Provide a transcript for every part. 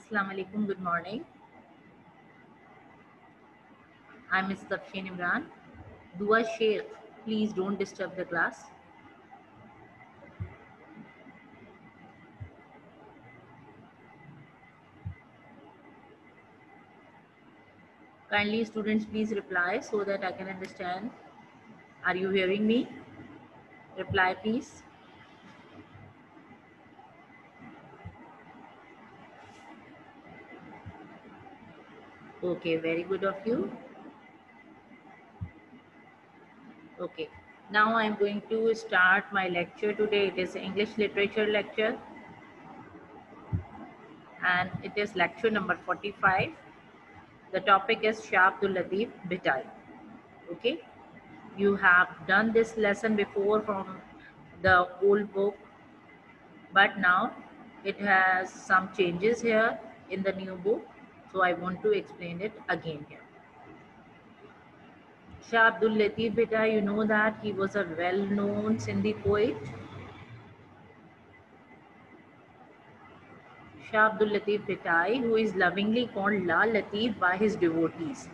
Assalamu alaikum, good morning. I'm Ms. Tafshin Imran. Dua Sheikh, please don't disturb the class. Kindly students, please reply so that I can understand. Are you hearing me? Reply please. Okay, very good of you. Okay, now I'm going to start my lecture today. It is English literature lecture and it is lecture number 45. The topic is Shah Abdul Latif Bhitai. Okay, you have done this lesson before from the old book, but now it has some changes here in the new book, so I want to explain it again here. Shah Abdul Latif Bhitai, you know that he was a well-known Sindhi poet. Shah Abdul Latif Bhitai, who is lovingly called Lal Latif by his devotees.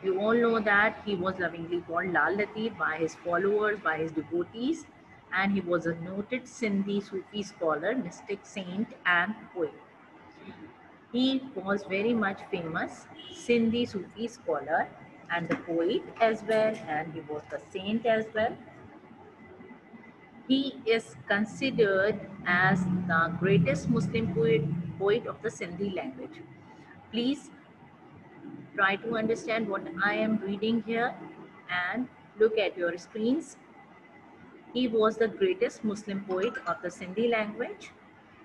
You all know that he was lovingly called Lal Latif by his followers, by his devotees, and he was a noted Sindhi Sufi scholar, mystic, saint, and poet. He was very much famous Sindhi Sufi scholar and the poet as well, and he was the saint as well. He is considered as the greatest Muslim poet of the Sindhi language. Please try to understand what I am reading here and look at your screens. He was the greatest Muslim poet of the Sindhi language.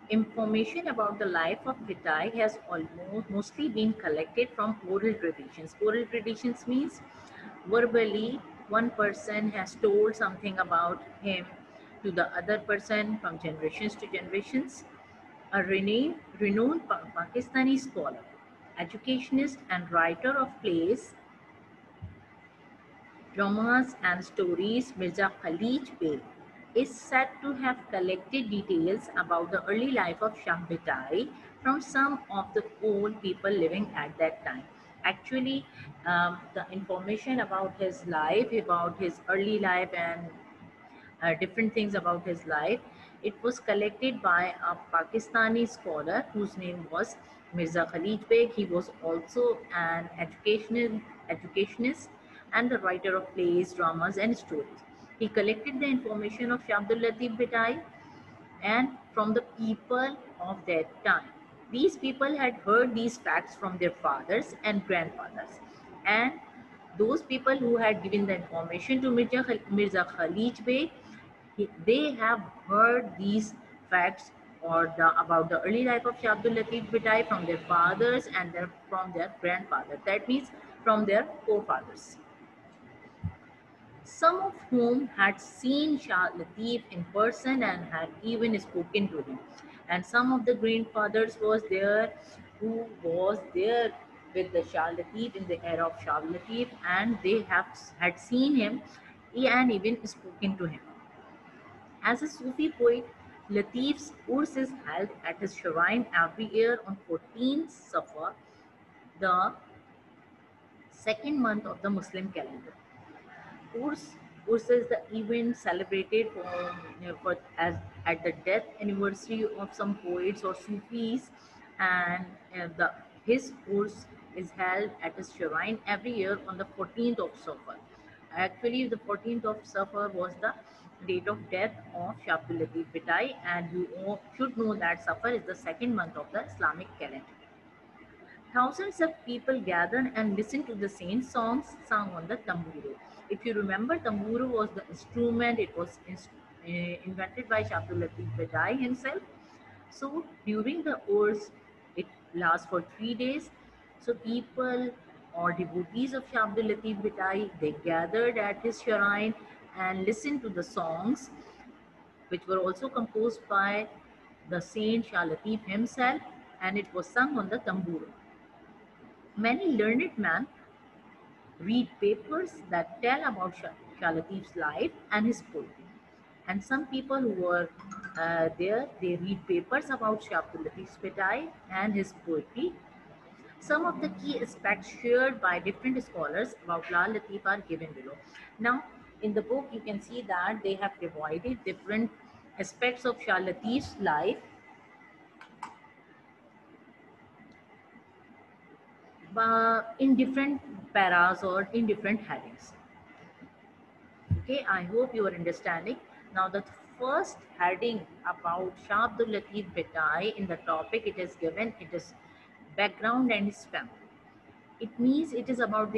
Information about the life of Bhitai has almost mostly been collected from oral traditions. Oral traditions means verbally one person has told something about him to the other person from generations to generations. A renowned Pakistani scholar, educationist and writer of plays, dramas and stories, Mirza Khalid Bey is said to have collected details about the early life of Shah Bhitai from some of the old people living at that time. Actually, the information about his life, about his early life and different things about his life, it was collected by a Pakistani scholar whose name was Mirza Khalid Beg. He was also an educationist and the writer of plays, dramas and stories. He collected the information of Shah Abdul Latif Bhitai and from the people of that time. These people had heard these facts from their fathers and grandfathers, and those people who had given the information to Mirza Khalid Bey, they have heard these facts or about the early life of Shah Abdul Latif Bhitai from their fathers and from their grandfathers. That means from their forefathers, some of whom had seen Shah Latif in person and had even spoken to him. And some of the grandfathers was there who was there with the Shah Latif in the era of Shah Latif, and they had seen him and even spoken to him. As a Sufi poet, Latif's Urs is held at his shrine every year on 14th Safar, the second month of the Muslim calendar. Urs, Urs is the event celebrated for as at the death anniversary of some poets or Sufis, and his Urs is held at his shrine every year on the 14th of Safar. Actually, the 14th of Safar was the date of death of Shah Abdul Latif Bhitai, and should know that Safar is the second month of the Islamic calendar. Thousands of people gathered and listened to the same songs sung on the tamburo. If you remember, tamburo was the instrument. It was invented by Shah Abdul Latif Bhitai himself. So during the Urs, it lasts for 3 days. So people or devotees of Shah Abdul Latif Bhitai, they gathered at his shrine and listened to the songs, which were also composed by the saint Shah Latif himself, and it was sung on the tamburo. Many learned men read papers that tell about Shah Latif's life and his poetry. And some people who were there, they read papers about Shah Abdul Latif Bhittai and his poetry. Some of the key aspects shared by different scholars about Lal Latif are given below. Now, in the book, you can see that they have divided different aspects of Shah Latif's life in different paras or in different headings. Okay, I hope you are understanding. Now, the first heading about Shah Abdul Latif Bhittai in the topic it is given, it is background and his family. It means it is about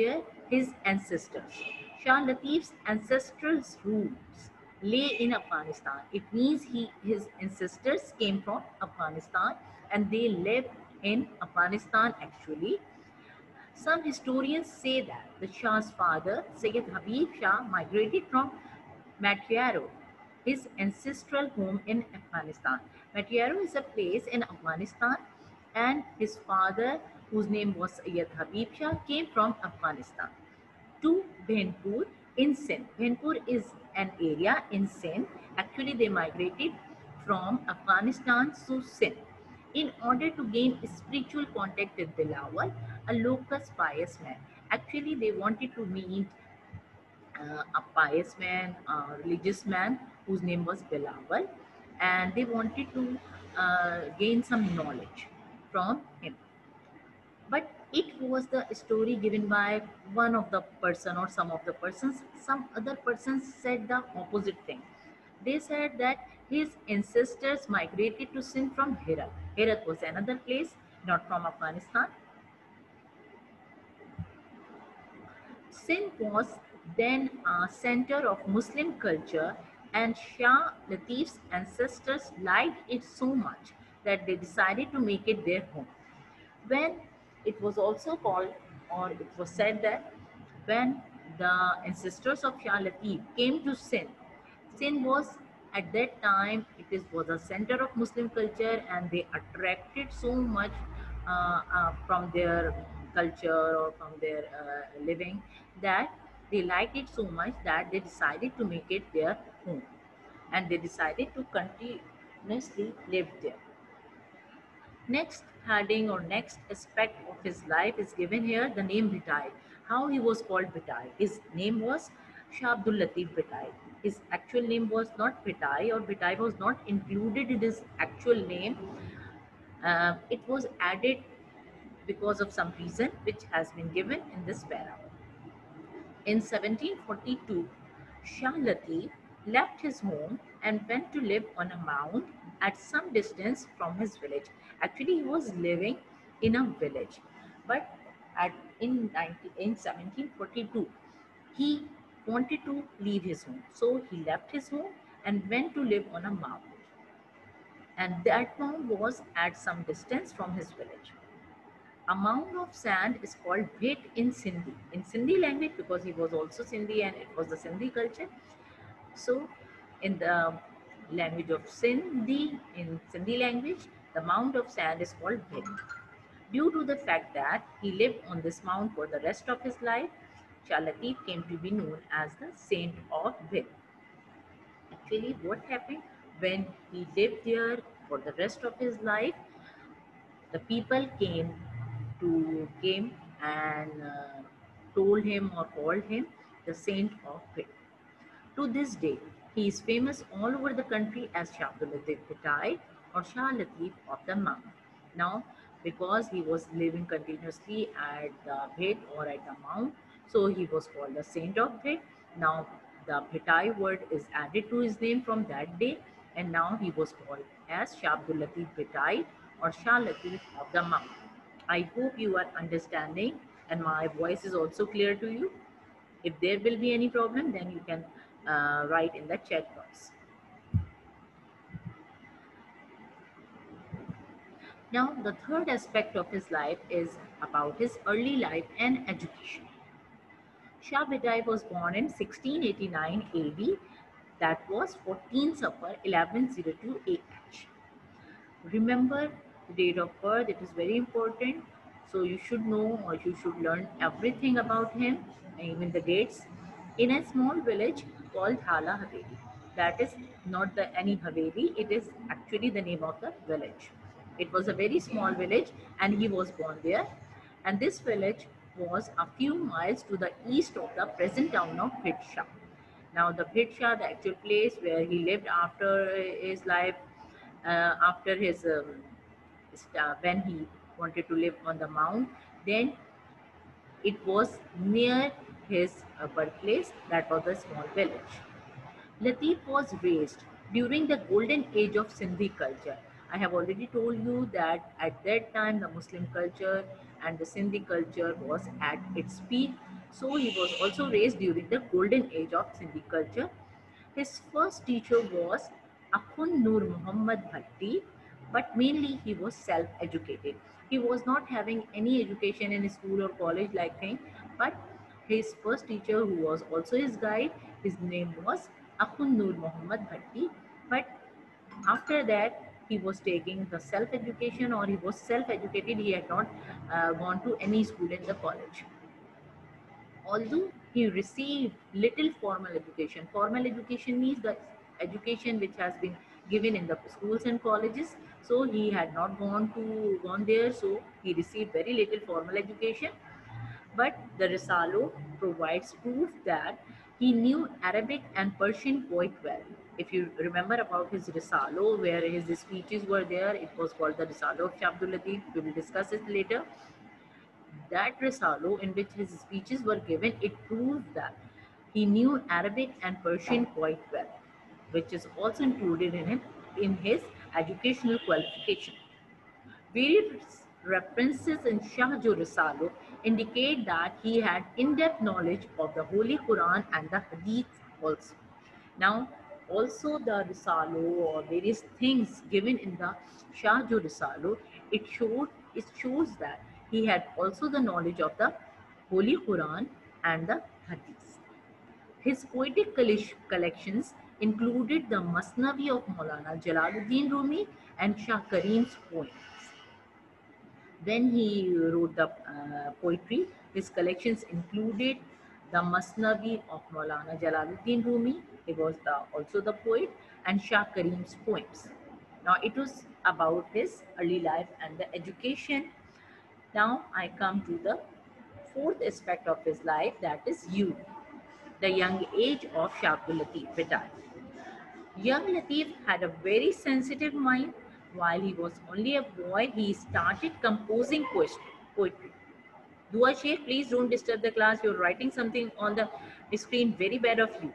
his ancestors. Shah Latif's ancestral roots lay in Afghanistan. It means his ancestors came from Afghanistan and they lived in Afghanistan actually. Some historians say that the Shah's father, Sayyid Habib Shah, migrated from Matiaro, his ancestral home in Afghanistan. Matiaro is a place in Afghanistan, and his father, whose name was Sayyid Habib Shah, came from Afghanistan to Bhenpur in Sindh. Bhenpur is an area in Sindh. Actually, they migrated from Afghanistan to Sindh in order to gain spiritual contact with Bilawal, a local pious man. Actually, they wanted to meet a pious man, a religious man whose name was Bilawal, and they wanted to gain some knowledge from him. But it was the story given by one of the person or some of the persons. Some other persons said the opposite thing. They said that his ancestors migrated to Sindh from Herat. Herat was another place, not from Afghanistan. Sindh was then a center of Muslim culture, and Shah Latif's ancestors liked it so much that they decided to make it their home. When it was also called, or it was said that when the ancestors of Shah Latif came to Sindh, Sindh was at that time was a center of Muslim culture, and they attracted so much from their culture or from their living that they liked it so much that they decided to make it their home, and they decided to continuously live there. Next heading or next aspect of his life is given here, the name Bhitai. How he was called Bhitai. His name was Shah Abdul Latif Bhitai. His actual name was not Bhitai, or Bhitai was not included in his actual name. It was added because of some reason which has been given in this para. In 1742, Shah Latif left his home and went to live on a mound at some distance from his village. Actually, he was living in a village, but in 1742, he wanted to leave his home. So he left his home and went to live on a mound. And that mound was at some distance from his village. A mound of sand is called bhit in Sindhi. In Sindhi language, because he was also Sindhi and it was the Sindhi culture. So, in the language of Sindhi, in Sindhi language, the mound of sand is called bhit. Due to the fact that he lived on this mound for the rest of his life, Shah Latif came to be known as the Saint of Bhit. Actually, what happened when he lived there for the rest of his life? The people came and told him or called him the Saint of Bhit. To this day, he is famous all over the country as Shah Abdul Latif Bhittai or Shah Latif of the Mount. Now, because he was living continuously at the Bhit or at the Mount, so he was called the Saint of Bhit. Now, the Bhittai word is added to his name from that day, and now he was called as Shah Abdul Latif Bhittai or Shah Latif of the Mount. I hope you are understanding and my voice is also clear to you. If there will be any problem, then you can write in the chat box. Now, the third aspect of his life is about his early life and education. Shah Bidai was born in 1689 AD, that was 14 Safar 1102 AH. Remember the date of birth, it is very important. So you should know or you should learn everything about him, even the dates. In a small village called Hala Haveli, That is not the any Haveli, it is actually the name of the village. It was a very small village and he was born there. And this village was a few miles to the east of the present town of Bhidsha. Now the Bhidsha, the actual place where he lived after his life, after his when he wanted to live on the mount, then it was near his birthplace, that was a small village. Latif was raised during the golden age of Sindhi culture. I have already told you that at that time the Muslim culture and the Sindhi culture was at its peak. So he was also raised during the golden age of Sindhi culture. His first teacher was Akhund Nur Muhammad Bhatti, but mainly he was self-educated. He was not having any education in school or college like thing, but his first teacher, who was also his guide, his name was Akhund Nur Muhammad Bhatti. But after that, he was taking the self-education, or he was self-educated. He had not gone to any school in the college. Although he received little formal education means the education which has been given in the schools and colleges. So he had not gone there, so he received very little formal education. But the Risalo provides proof that he knew Arabic and Persian quite well. If you remember about his Risalo, where his speeches were there, it was called the Risalo of Shah Abdul Latif. We will discuss it later. That Risalo, in which his speeches were given, it proved that he knew Arabic and Persian quite well, which is also included in his educational qualification. Various references in Shahjo Risalo indicate that he had in-depth knowledge of the Holy Quran and the Hadith also. Now, also the Risalo or various things given in the Shahjo Risalo, it shows that he had also the knowledge of the Holy Quran and the Hadith. His poetic collections included the Masnavi of Maulana Jalaluddin Rumi and Shah Karim's poems. When he wrote the poetry, his collections included the Masnavi of Maulana Jalaluddin Rumi, he was also the poet, and Shah Karim's poems. Now it was about his early life and the education. Now I come to the fourth aspect of his life, that is youth, the young age of Shah Abdul Latif Bidai. Young Latif had a very sensitive mind. While he was only a boy, he started composing poetry. Dua Sheikh, please don't disturb the class. You're writing something on the screen, very bad of you.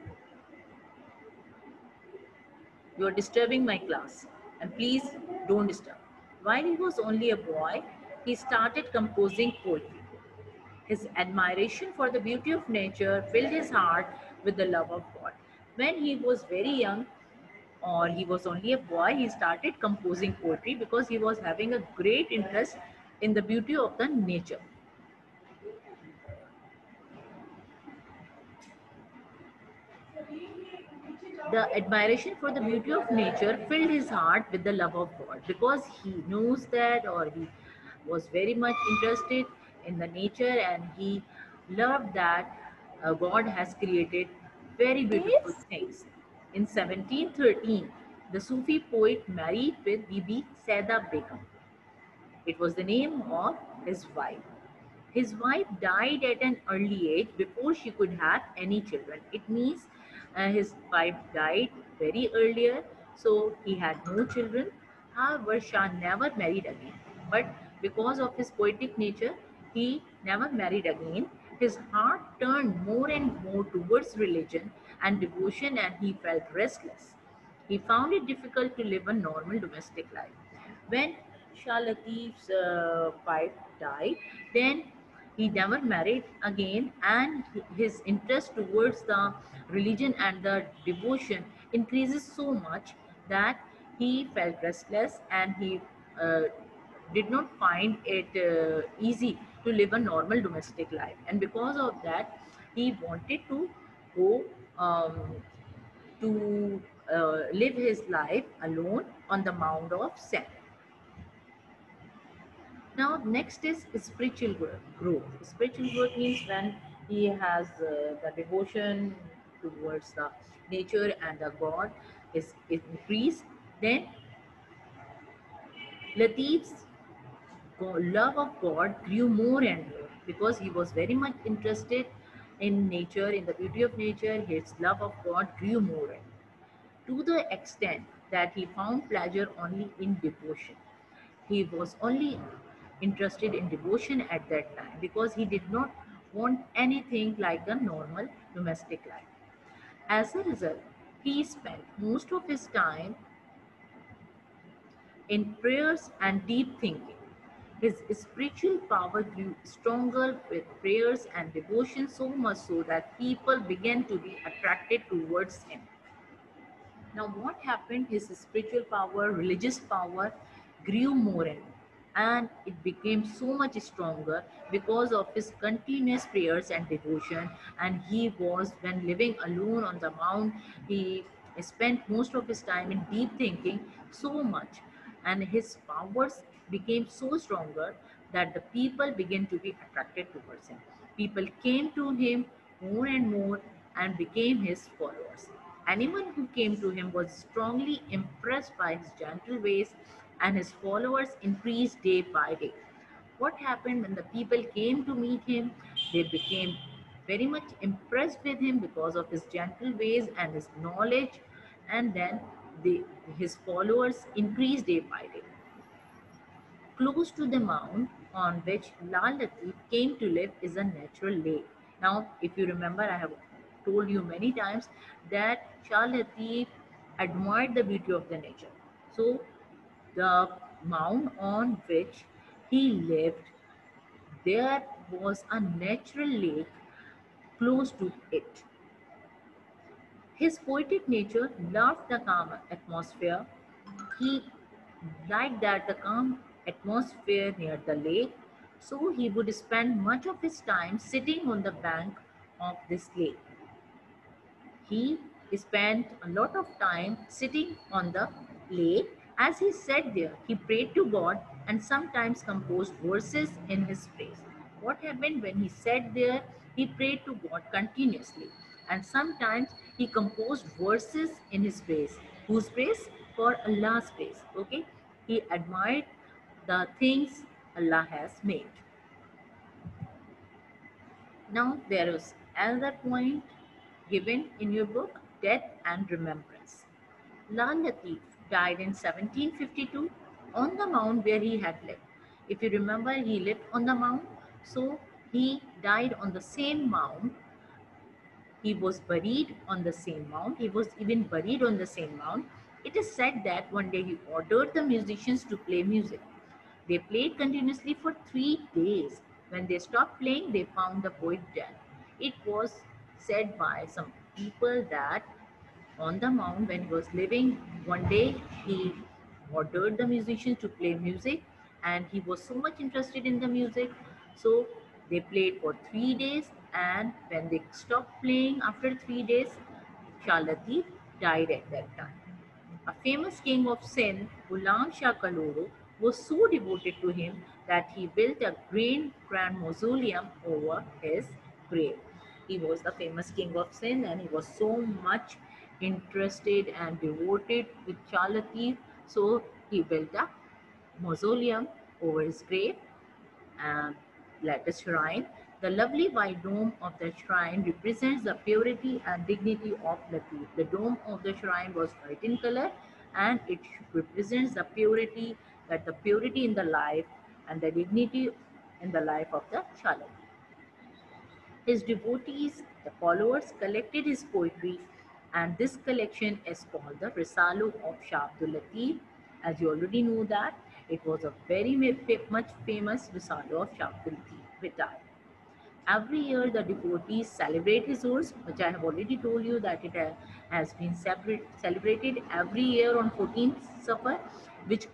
You're disturbing my class. And please don't disturb. While he was only a boy, he started composing poetry. His admiration for the beauty of nature filled his heart with the love of God. When he was very young, or he was only a boy, he started composing poetry because he was having a great interest in the beauty of the nature. The admiration for the beauty of nature filled his heart with the love of God because he knows that, or he was very much interested in the nature, and he loved that God has created very beautiful things. In 1713, the Sufi poet married with Bibi Saida Begum. It was the name of his wife. His wife died at an early age before she could have any children. It means his wife died very earlier, so he had no children. However, Shah never married again. But because of his poetic nature, he never married again. His heart turned more and more towards religion and devotion, and he felt restless. He found it difficult to live a normal domestic life. When Shah Latif's wife died, then he never married again, and his interest towards the religion and the devotion increases so much that he felt restless, and he uh, did not find it easy to live a normal domestic life. And because of that, he wanted to go to live his life alone on the Mount of Sen. Now, next is spiritual growth. Spiritual growth means when he has the devotion towards the nature and the God is increased, then Latif's love of God grew more and more because he was very much interested in nature, in the beauty of nature. His love of God grew more and more, to the extent that he found pleasure only in devotion. He was only interested in devotion at that time because he did not want anything like a normal domestic life. As a result, he spent most of his time in prayers and deep thinking. His spiritual power grew stronger with prayers and devotion, so much so that people began to be attracted towards him. Now, what happened? His spiritual power, religious power grew more and more, and it became so much stronger because of his continuous prayers and devotion. And he was, when living alone on the mount, he spent most of his time in deep thinking so much, and his powers became so stronger that the people began to be attracted towards him. People came to him more and more and became his followers. Anyone who came to him was strongly impressed by his gentle ways, and his followers increased day by day. What happened when the people came to meet him? They became very much impressed with him because of his gentle ways and his knowledge, and then they, his followers increased day by day. Close to the mount on which Lal Latif came to live is a natural lake. Now, if you remember, I have told you many times that Shah Latif admired the beauty of the nature. So, the mount on which he lived, there was a natural lake close to it. His poetic nature loved the calm atmosphere. He liked that the calm atmosphere near the lake, so he would spend much of his time sitting on the bank of this lake. He spent a lot of time sitting on the lake. As he sat there, he prayed to God and sometimes composed verses in his praise. What happened when he sat there? He prayed to God continuously, and sometimes he composed verses in his praise. Whose praise? For Allah's praise. Okay, he admired the things Allah has made. Now, there is another point given in your book, Death and Remembrance. Lal Latif died in 1752 on the mount where he had lived. If you remember, he lived on the mount, so he died on the same mount. He was buried on the same mount. He was even buried on the same mount. It is said that one day he ordered the musicians to play music. They played continuously for 3 days. When they stopped playing, they found the poet dead. It was said by some people that on the mount, when he was living, one day he ordered the musicians to play music, and he was so much interested in the music. So they played for 3 days, and when they stopped playing after 3 days, Shah Latif died at that time. A famous king of Sindh, Ghulam Shah Kaloro, was so devoted to him that he built a grand mausoleum over his grave. He was the famous king of Sindh, and he was so much interested and devoted with Shah Latif, so he built a mausoleum over his grave and like a shrine. The lovely white dome of the shrine represents the purity and dignity of Latif. The dome of the shrine was white in color, and it represents the purity, that the purity in the life and the dignity in the life of the Shah Latif. His devotees, the followers, collected his poetry, and this collection is called the Risalo of Shah Abdul Latif. As you already know that it was a very much famous Risalo of Shah Abdul Latif Vitai. Every year, the devotees celebrate his Urs, which I have already told you that it has been celebrated every year on 14th Safar, which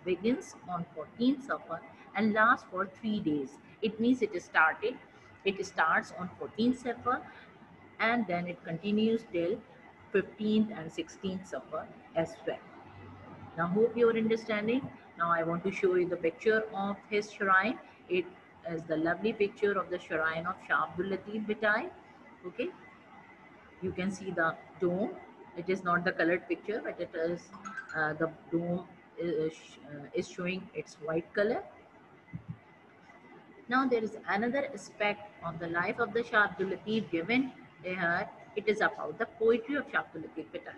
begins on 14th Safar and lasts for 3 days. It means it starts on 14th Safar, and then it continues till 15th and 16th Safar as well. Now, hope you are understanding. Now, I want to show you the picture of his shrine. It is the lovely picture of the shrine of Shah Abdul Latif Bhitai. Okay. You can see the dome. It is not the colored picture, but it is the dome is showing its white color. Now there is another aspect of the life of the Shah Abdul Latif given here. It is about the poetry of Shah Abdul Latif Bhittai.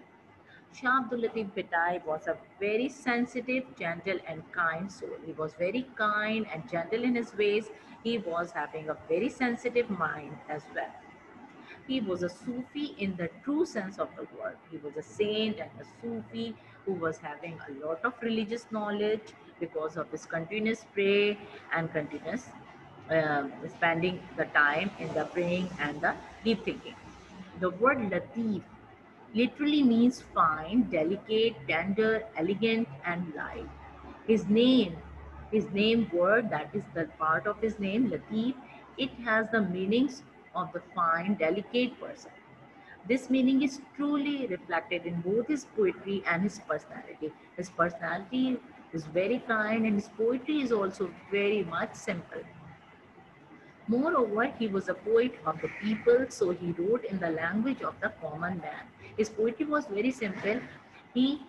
Shah Abdul Latif Bhittai was a very sensitive, gentle and kind soul. He was very kind and gentle in his ways. He was having a very sensitive mind as well. He was a Sufi in the true sense of the word. He was a saint and a Sufi who was having a lot of religious knowledge because of his continuous prayer and continuous spending the time in the praying and the deep thinking. The word Latif literally means fine, delicate, tender, elegant, and light. His name, his name word, that is the part of his name, Latif, it has the meanings of the fine, delicate person. This meaning is truly reflected in both his poetry and his personality. His personality is very kind and his poetry is also very much simple. Moreover, he was a poet of the people, so he wrote in the language of the common man. His poetry was very simple. He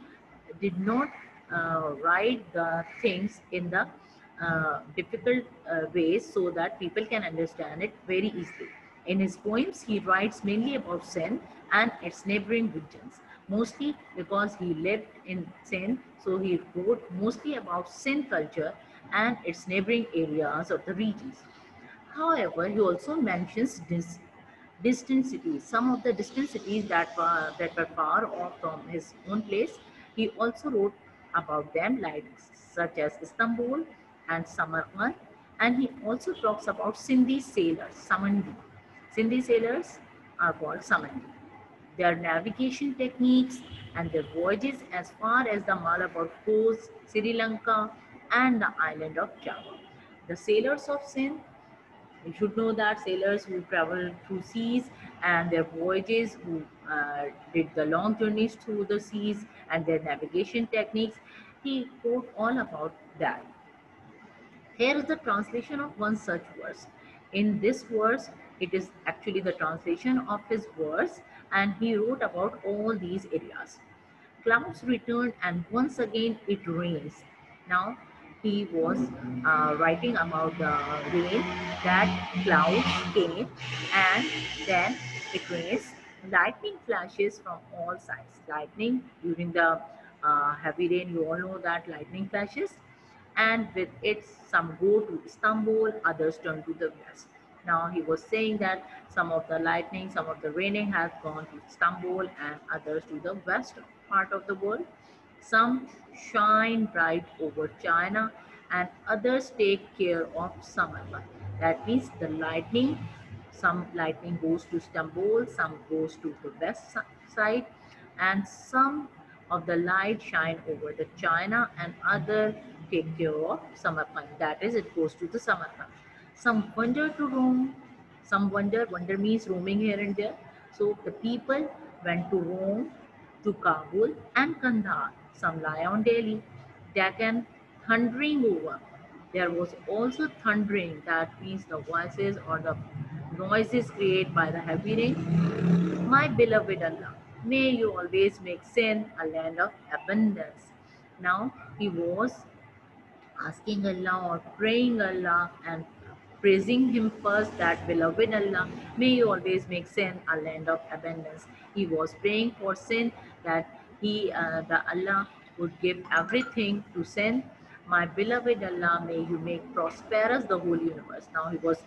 did not write the things in the difficult ways so that people can understand it very easily. In his poems, he writes mainly about Sindh and its neighboring regions, mostly because he lived in Sindh, so he wrote mostly about Sindh culture and its neighboring areas of the regions. However, he also mentions distant cities, some of the distant cities that were far off from his own place. He also wrote about them, like such as Istanbul and Samarkand, and he also talks about Sindhi sailors, Samandi. Sindhi sailors are called Samandi. Their navigation techniques and their voyages as far as the Malabar coast, Sri Lanka, and the island of Java. The sailors of Sindh, you should know that sailors who travel through seas and their voyages, who did the long journeys through the seas and their navigation techniques, he wrote all about that. Here is the translation of one such verse. In this verse, it is actually the translation of his verse, and he wrote about all these areas. Clouds returned, and once again it rains. Now he was writing about the rain, that clouds came and then it rains. Lightning flashes from all sides. Lightning during the heavy rain, you all know that lightning flashes, and with it some go to Istanbul, others turn to the west. Now he was saying that some of the lightning, some of the raining has gone to Istanbul and others to the west part of the world. Some shine bright over China and others take care of Samarkand. That means the lightning, some lightning goes to Istanbul, some goes to the west side, and some of the light shine over the China and other take care of Samarkand. That is, it goes to the Samarkand. Some wander to Rome, some wander means roaming here and there. So the people went to Rome, to Kabul and Kandahar. Some lie on Delhi, Deccan, thundering over. There was also thundering, that means the voices or the noises created by the heavy rain. My beloved Allah, may you always make sin a land of abundance. Now he was asking Allah or praying Allah and praising Him first, that beloved Allah, may you always make sin a land of abundance. He was praying for sin, that the Allah would give everything to sin. My beloved Allah, may you make prosperous the whole universe. Now he was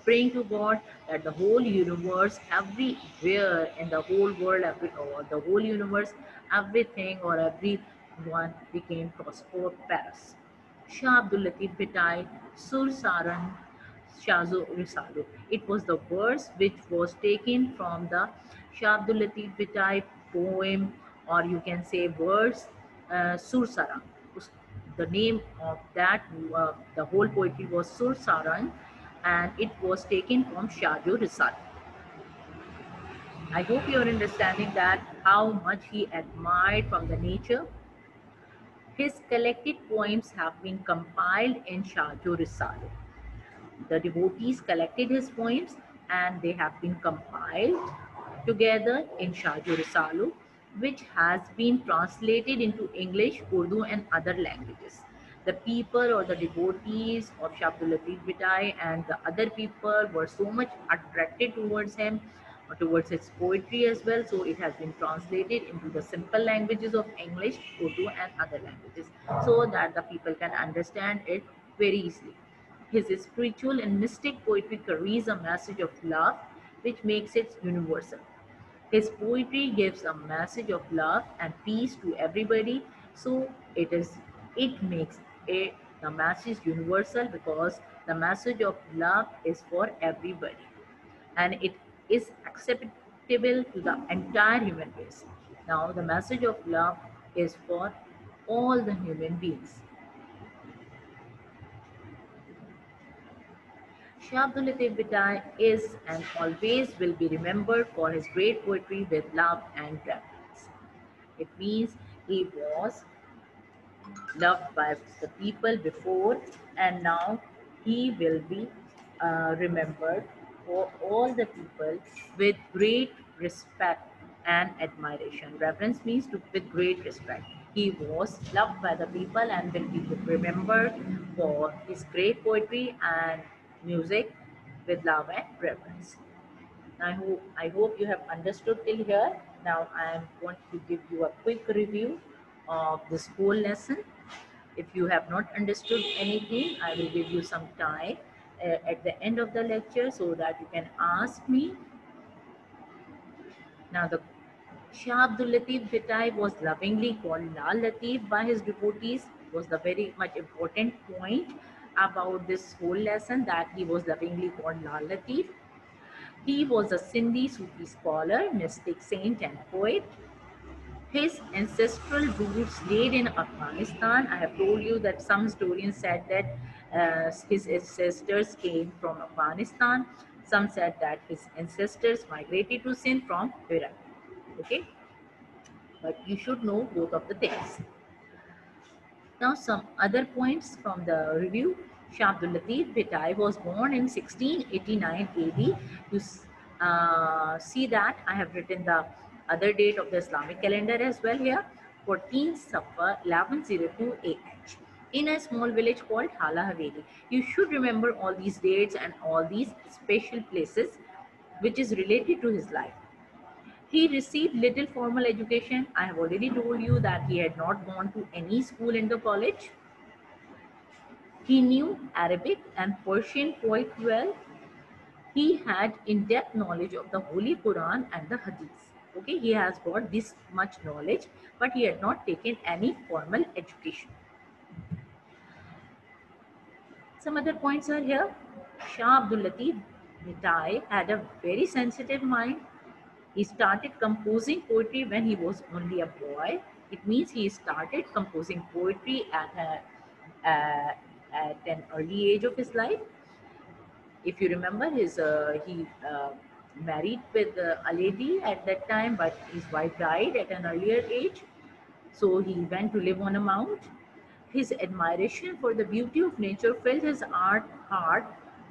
praying to God that the whole universe, everywhere in the whole world, or the whole universe, everything or everyone became prosperous. Shah Abdul Latif Bhittai, Sur Saran Shazo Risalo. It was the verse which was taken from the Shah Abdul Latif Bhittai poem, or you can say verse, Sur Saran. The name of that, the whole poetry was Sur Saran, and it was taken from Shajo Risalo. I hope you are understanding that how much he admired from the nature. His collected poems have been compiled in Shajo Risale. The devotees collected his poems and they have been compiled together in Shaju Risalu, which has been translated into English, Urdu, and other languages. The people or the devotees of Shah Abdul Latif Bhitai and the other people were so much attracted towards him, towards his poetry as well. So it has been translated into the simple languages of English, Urdu, and other languages so that the people can understand it very easily. His spiritual and mystic poetry carries a message of love which makes it universal. His poetry gives a message of love and peace to everybody, so it makes it the message universal because the message of love is for everybody and it is acceptable to the entire human race. Now the message of love is for all the human beings. Shah Abdul Latif Bhitai is and always will be remembered for his great poetry with love and reverence. It means he was loved by the people before and now he will be remembered for all the people with great respect and admiration. Reverence means to with great respect. He was loved by the people and will be remembered for his great poetry and music with love and reverence. I hope you have understood till here. Now I am going to give you a quick review of this whole lesson. If you have not understood anything, I will give you some time at the end of the lecture so that you can ask me. Now, the Shah Abdul Latif Bhitai was lovingly called Lal Latif by his devotees. Was the very much important point about this whole lesson that he was lovingly called Lal Latif. He was a Sindhi Sufi scholar, mystic saint, and poet. His ancestral roots laid in Afghanistan. I have told you that some historians said that his ancestors came from Afghanistan. Some said that his ancestors migrated to Sindh from Iraq. Okay, but you should know both of the things. Now, some other points from the review. Shah Abdul Latif Bhitai was born in 1689 AD. You see that I have written the other date of the Islamic calendar as well here. 14 Safar 1102 AH in a small village called Hala Haveli. You should remember all these dates and all these special places which is related to his life. He received little formal education. I have already told you that he had not gone to any school in the college. He knew Arabic and Persian quite well. He had in-depth knowledge of the Holy Quran and the Hadith. Okay, he has got this much knowledge, but he had not taken any formal education. Some other points are here. Shah Abdul Latif Bhitai had a very sensitive mind. He started composing poetry when he was only a boy. It means he started composing poetry at an early age of his life. If you remember, he married with a lady at that time, but his wife died at an earlier age. So he went to live on a mount. His admiration for the beauty of nature filled his heart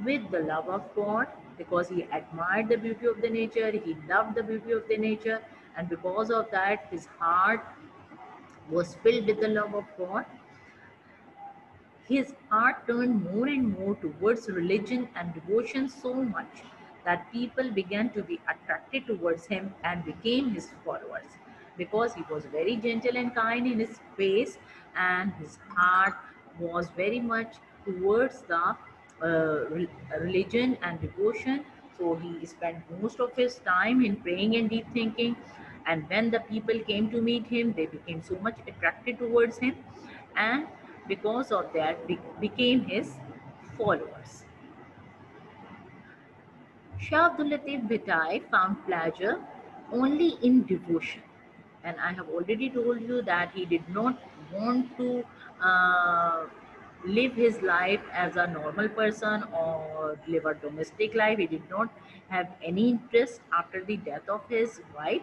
with the love of God because he admired the beauty of the nature, he loved the beauty of the nature, and because of that, his heart was filled with the love of God. His heart turned more and more towards religion and devotion so much that people began to be attracted towards him and became his followers because he was very gentle and kind in his ways and his heart was very much towards the religion and devotion. So he spent most of his time in praying and deep thinking. And when the people came to meet him, they became so much attracted towards him. And because of that became his followers. Shah Abdul Latif Bhitai found pleasure only in devotion. And I have already told you that he did not want to uh, live his life as a normal person or live a domestic life. He did not have any interest after the death of his wife,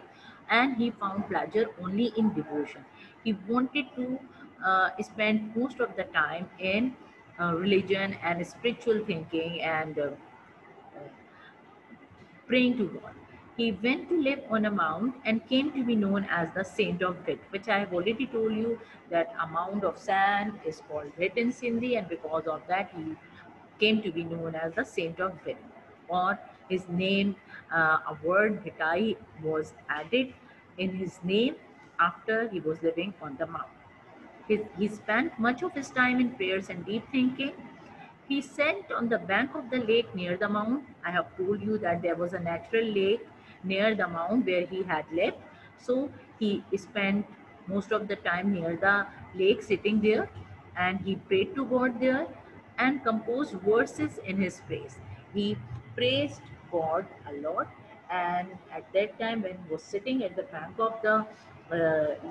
and he found pleasure only in devotion. He wanted to spend most of the time in religion and spiritual thinking and praying to God. He went to live on a mount and came to be known as the Saint of Wit, which I have already told you that a mound of sand is called Wit in Sindhi, and because of that he came to be known as the Saint of Wit. Or his name, a word Vitai was added in his name after he was living on the mount. He spent much of his time in prayers and deep thinking. He sat on the bank of the lake near the mount. I have told you that there was a natural lake near the mount where he had lived. So he spent most of the time near the lake sitting there, and he prayed to God there and composed verses in his praise. He praised God a lot, and at that time when he was sitting at the bank of the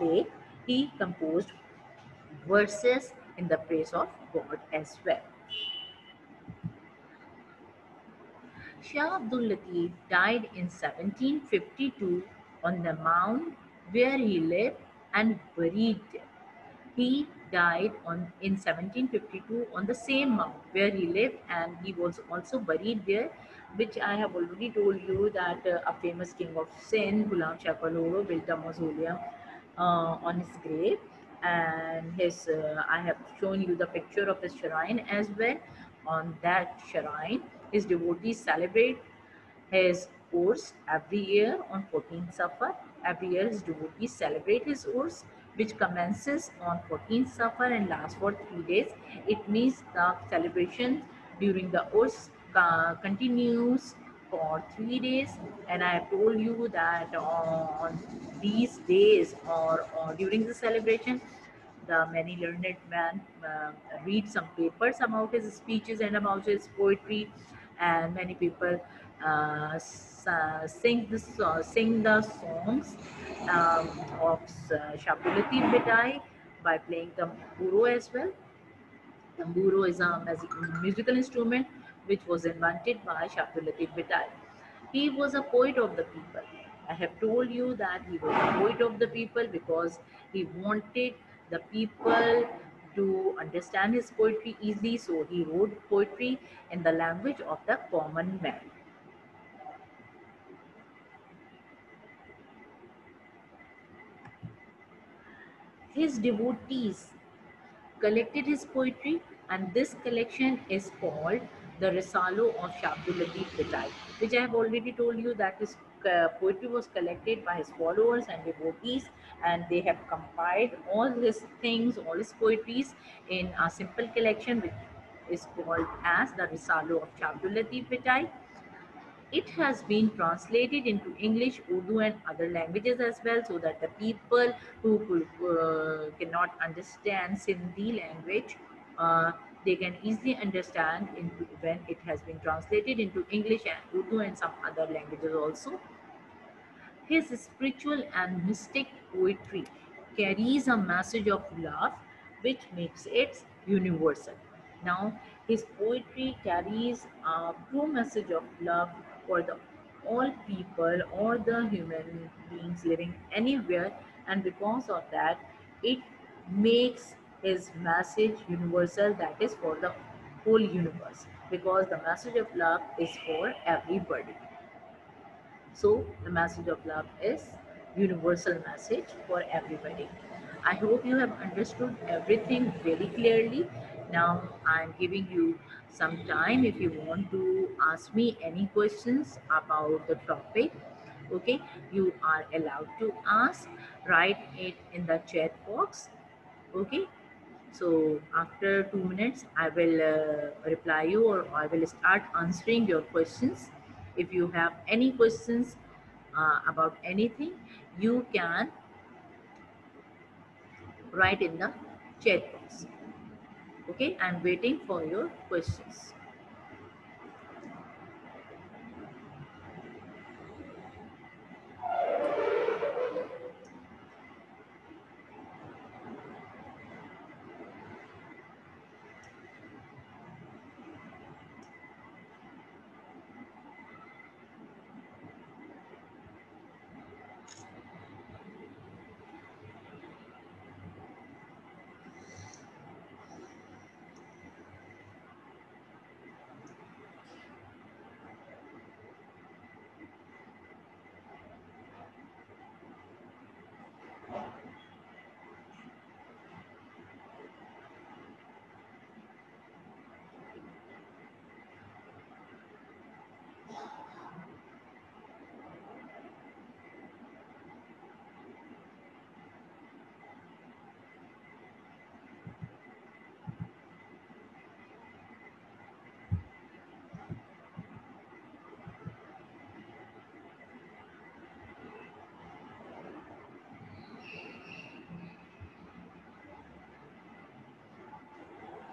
lake, he composed verses in the praise of God as well. Shah Abdul Latif died in 1752 on the mound where he lived and buried there. He died in 1752 on the same mount where he lived, and he was also buried there, which I have already told you that a famous king of Sindh, Ghulam Shah Kaloro, built a mausoleum on his grave. And I have shown you the picture of his shrine as well. On that shrine, his devotees celebrate his Urs every year on 14th Safar. Every year his devotees celebrate his Urs, which commences on 14th Safar and lasts for 3 days. It means the celebration during the Urs continues for 3 days. And I have told you that on these days, or during the celebration, the many learned man read some papers about his speeches and about his poetry, and many people sing the songs of Shabdulatif Bitai by playing tamburo as well. Tamburo is a musical instrument which was invented by Shabdulatif Bitai. He was a poet of the people. I have told you that he was a poet of the people because he wanted the people to understand his poetry easily, so he wrote poetry in the language of the common man. His devotees collected his poetry, and this collection is called the Risalo of Shabdul Latif Bitai, which I have already told you that his poetry was collected by his followers and devotees, and they have compiled all his things, all his poetries in a simple collection which is called as the Risalo of Shabdul Latif Bitai. It has been translated into English, Urdu, and other languages as well, so that the people who cannot understand Sindhi language, uh, they can easily understand when it has been translated into English and Urdu and some other languages also. His spiritual and mystic poetry carries a message of love which makes it universal. Now, his poetry carries a true message of love for the all people, all the human beings living anywhere, and because of that, it makes his message universal, that is for the whole universe, because the message of love is for everybody. So the message of love is universal message for everybody. I hope you have understood everything very clearly. Now I'm giving you some time if you want to ask me any questions about the topic. Okay, you are allowed to ask. Write it in the chat box. Okay, so after 2 minutes, I will reply you, or I will start answering your questions. If you have any questions about anything, you can write in the chat box. Okay, I'm waiting for your questions.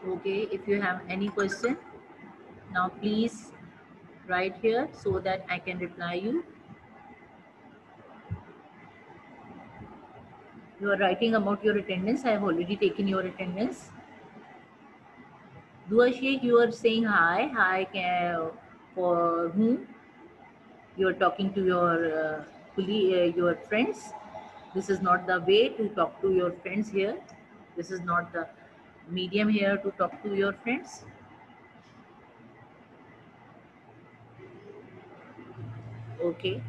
Okay, if you have any question, now please write here so that I can reply you. You are writing about your attendance. I have already taken your attendance. Dua Sheikh, you are saying hi. Hi, for whom? You are talking to your your friends. This is not the way to talk to your friends here. This is not the medium here to talk to your friends. Okay,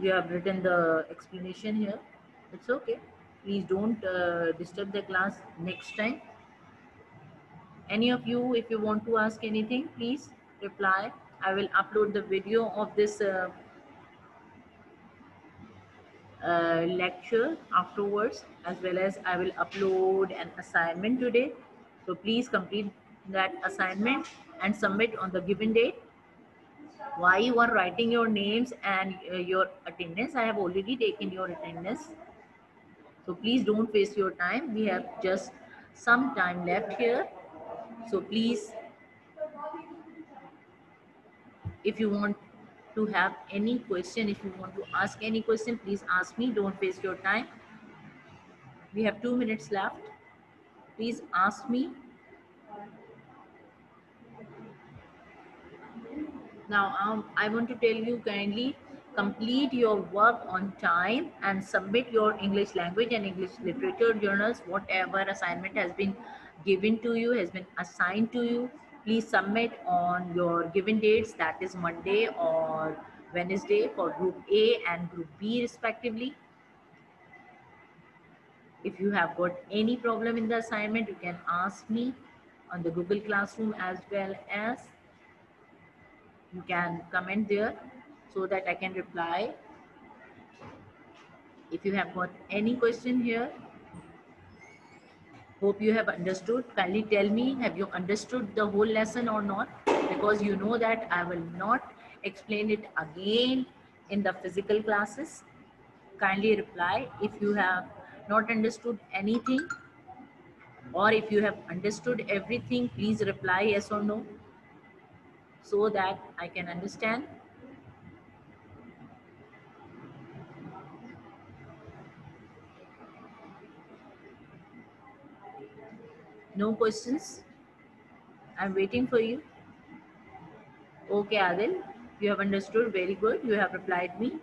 you have written the explanation here. It's okay. Please don't disturb the class next time. Any of you, if you want to ask anything, please reply. I will upload the video of this lecture afterwards, as well as I will upload an assignment today. So please complete that assignment and submit on the given date. Why you are writing your names and your attendance? I have already taken your attendance. So please don't waste your time. We have just some time left here. So please, if you want to have any question, if you want to ask any question, please ask me. Don't waste your time. We have 2 minutes left. Please ask me. Now, I want to tell you, kindly complete your work on time and submit your English language and English literature journals. Whatever assignment has been given to you, has been assigned to you, please submit on your given dates, that is Monday or Wednesday for Group A and Group B respectively. If you have got any problem in the assignment, you can ask me on the Google Classroom, as well as you can comment there so that I can reply. If you have got any question here, hope you have understood. Kindly tell me, have you understood the whole lesson or not? Because you know that I will not explain it again in the physical classes. Kindly reply if you have not understood anything, or if you have understood everything, please reply yes or no so that I can understand. No questions? I'm waiting for you. Okay, Adil, you have understood. Very good. You have replied me.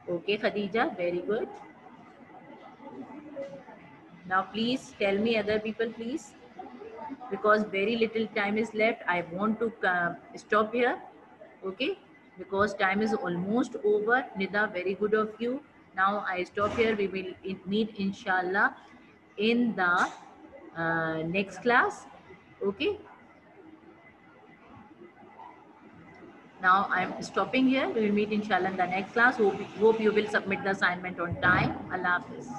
Okay, Khadija, very good. Now, please tell me, other people, please, because very little time is left. I want to stop here. Okay, because time is almost over. Nida, very good of you. Now I stop here. We will meet inshallah in the next class. Okay. Now I'm stopping here. We will meet inshallah in the next class. Hope you will submit the assignment on time. Allah Hafiz.